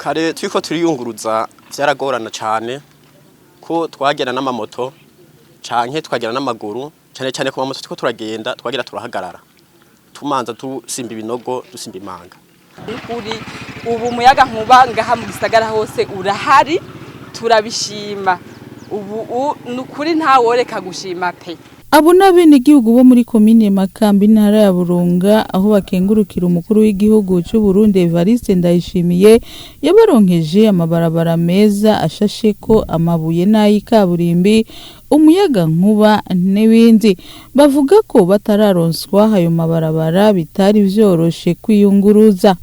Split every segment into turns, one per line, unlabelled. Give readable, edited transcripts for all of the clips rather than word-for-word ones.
Kare turiko turiyunguruza vyaragorana cane ko twagenda n'amamoto canke twagenda n'amaguru cane ku mamoto turiko turagenda twagira turahagarara tumanza dusimba ibinogo dusimba imanga.
Kuri ubu muyaga nkuba ngaha mu gisagara hose urahari turabishima ubu nukuri ntaworeka gushima pe.
Abo nabene igihugu bo muri komine Makamba intara ya Burunga aho bakengurukira umukuru w'igihugu cy'u Burundi Evariste Ndayishimiye yabaronkeje amabarabara meza ashasheko amabuye n'ayikaburimbi umuyaga nkuba n'ibindi bavuga ko batararonswa ayo mabarabara bitari vyoroshe kwiyunguruza.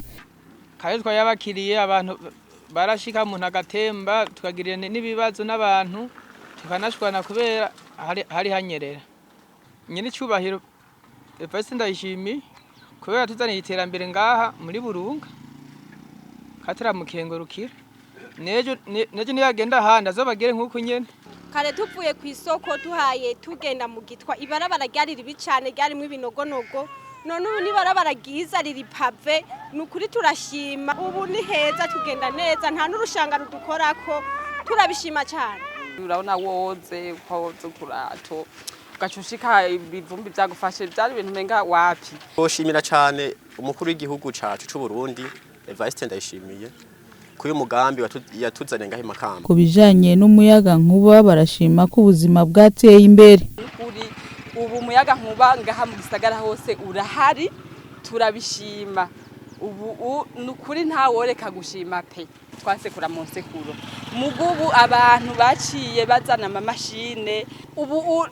Kare twayabakiriye abantu barashika mu ntagatemba tukagirira n'ibibazo n'abantu tukanashwana kubera hari hanyerera. Nyine cyubahiro Evariste Ndayishimiye kubera tuzaniye iterambere ngaha muri Burunga katira mukengurukira nejo niyagenda handi azobagere nkuko nyene.
Kare tuvuye ku isoko tuhaye tugenda mu gitwa ibarabara ryari ribi cyane ryari mu binogonogo none ubu nibarabara giza riri pave nukuri turashima ubu ni heza tugenda neza nta n'urushanga rudukorako turabishima cyane.
Urabona woze ukoze kurato gacushika ibivumbi byagufashe byari ibintu menga wapi.
Boshimira cyane umukuru w'igihugu cacu cy'u Burundi Evariste Ndayishimiye kuyo mugambi yatuzanye ngahe Makamba.
Ku bijanye n'umuyaga nkuba barashima ko ubuzima bwateye imbere.
Kuri ubu muyaga nkuba ngaha mu gisagara hose urahari turabishima ubu nukuri ntaworeka gushima pe. Twasekura mu nsekuro mugubu abantu baciye bazana amamashine ubu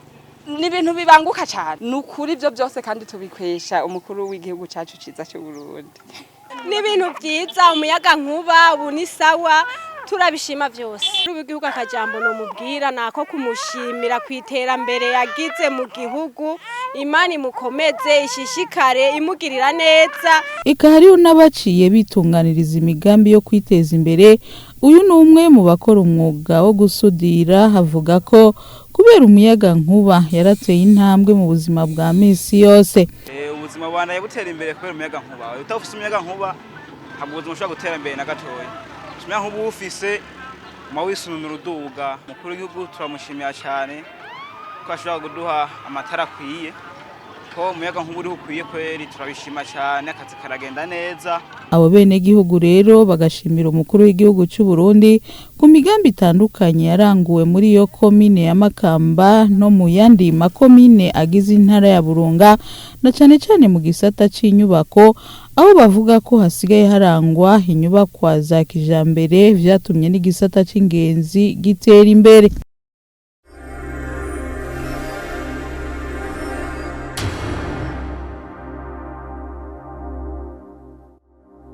n'ibintu bibanguka cyane nukuri byo byose kandi tubikwesha umukuru w'igihugu cyacu ciza cyo Burundi.
N'ibintu byiza umuyaga nkuba ubu ni sawa turabishima byose. W'igihugu akajambo no mubwira nako kumushimira kwiterambere yagize mu gihugu imani mukomeze ishishikare imugirira neza.
Eka hariho n'abaciye bitunganiriza imigambi yo kwiteza imbere. Uyu ni umwe mu bakora umwuga wo gusudira havuga ko kubera umuyaga nkuba yarateye intambwe mu buzima bwa misi yose.
Ubuzima bwana yabutera imbere kubera umuyaga nkuba. Utafise umuyaga nkuba ntabwo ubuzima bushobora gutera imbere na gatoya. Umuyaga nkuba ufise mawisunura uduga mukuru w'igihugu turamushimira cyane ko ashobora kuduha amatara akwiye. Ko umuyaga nkuba uri ukwiye kweri turabishima cyane akazi karagenda neza.
Abo bene gihugu rero bagashimira umukuru w'igihugu cy'u Burundi ku migambi itandukanye yaranguwe muri yo komine ya Makamba no mu yandi makomine agize intara ya Burunga na cyane mu gisata c'inyubako aho bavuga ko hasigaye harangwa inyubakwa za kijambere vyatumye n'igisata c'ingenzi gitera imbere.